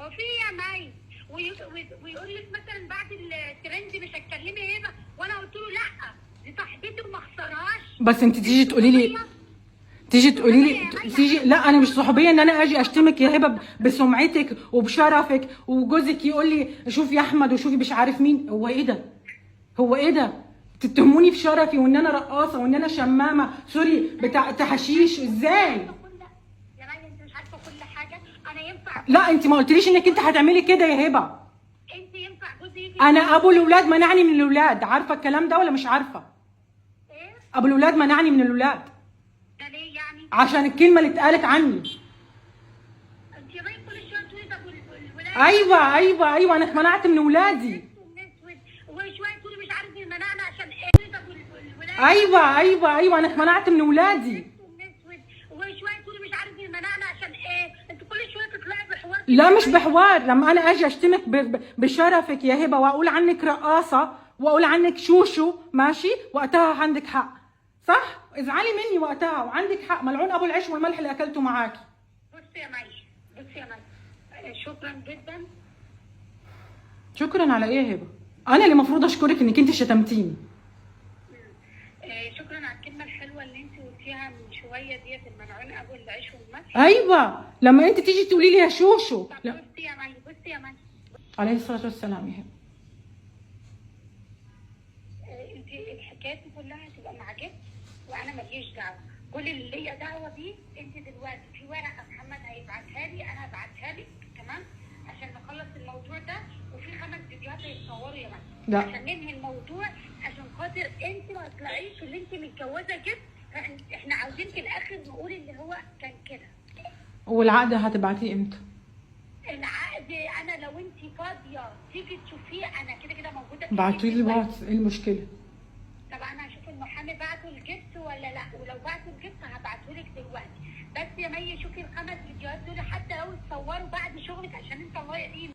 هو في ايه يا مي؟ ويقول لك مثلا بعد الترند مش هتكلمي هبه، وانا قلت له لا دي صاحبتي وما اخسرهاش. بس انت تيجي تقولي لي تيجي لا انا مش صحوبيه ان انا اجي اشتمك يا هبه بسمعتك وبشرفك، وجوزك يقول لي شوفي يا احمد وشوفي مش عارف مين. هو ايه ده؟ هو ايه ده؟ تتهموني في شرفي وان انا رقاصه وان انا شمامه سوري بتاع تحشيش ازاي؟ يا مي انت مش عارفه كل حاجه. انا ينفع؟ لا انت ما قلتليش انك انت هتعملي كده يا هبه. انت ينفع جوزي يجي؟ انا ابو الاولاد منعني من الاولاد، عارفه الكلام ده ولا مش عارفه؟ ايه؟ ابو الاولاد منعني من الاولاد. ده ليه يعني؟ عشان الكلمه اللي اتقالت عني. انت يا مي كل شويه تقولي طب الولاد. ايوه انا اتمنعت من اولادي. وشويه تقولي مش عارف المناعه عشان ايه؟ طب الولاد. ايوه انا اتمنعت من اولادي. وشويه تقولي مش عارف المناعه عشان ايه؟ انت كل شويه تطلعي بحوار. لا مش بحوار، لما انا اجي اشتمك بشرفك يا هبه واقول عنك رقاصه واقول عنك شوشو ماشي، وقتها عندك حق صح؟ ازعلي مني وقتها وعندك حق، ملعون ابو العيش والملح اللي اكلته معاكي. بصي يا مي شكرا جدا. شكرا على ايه يا هبه؟ انا اللي المفروض اشكرك انك انت شتمتيني. شكرا على الكلمه الحلوه اللي انت قلتيها من شويه ديت، الملعون ابو العيش والملح. ايوه لما انت تيجي تقولي لي يا شوشو. طب لا. بصي يا مي عليه الصلاه والسلام يا هبه. انت الحكايه دي كلها هتبقى مع جد وانا ماليش دعوه. كل اللي ليا دعوه بيه انت دلوقتي في ورقه محمد هيبعتها لي، انا هبعتها لك تمام عشان نخلص الموضوع ده، وفي 5 فيديوهات هيتصوروا يا مي عشان ننهي الموضوع، عشان خاطر انت ما تطلعيش اللي انت متجوزه جد. احنا عاوزين في الاخر نقول اللي هو كان كده. والعقد هتبعتيه امتى؟ العقد انا لو انت فاضيه تيجي تشوفيه، انا كده كده موجوده. بعتولي واتس، ايه المشكله؟ طب انا هشوف المحامي بعته الجبس ولا لا، ولو بعته الجبس هبعتهولك دلوقتي. بس يا مي شوفي ال5 فيديوهات دول حتى لو اتصوروا بعد شغلك عشان انت الله يقين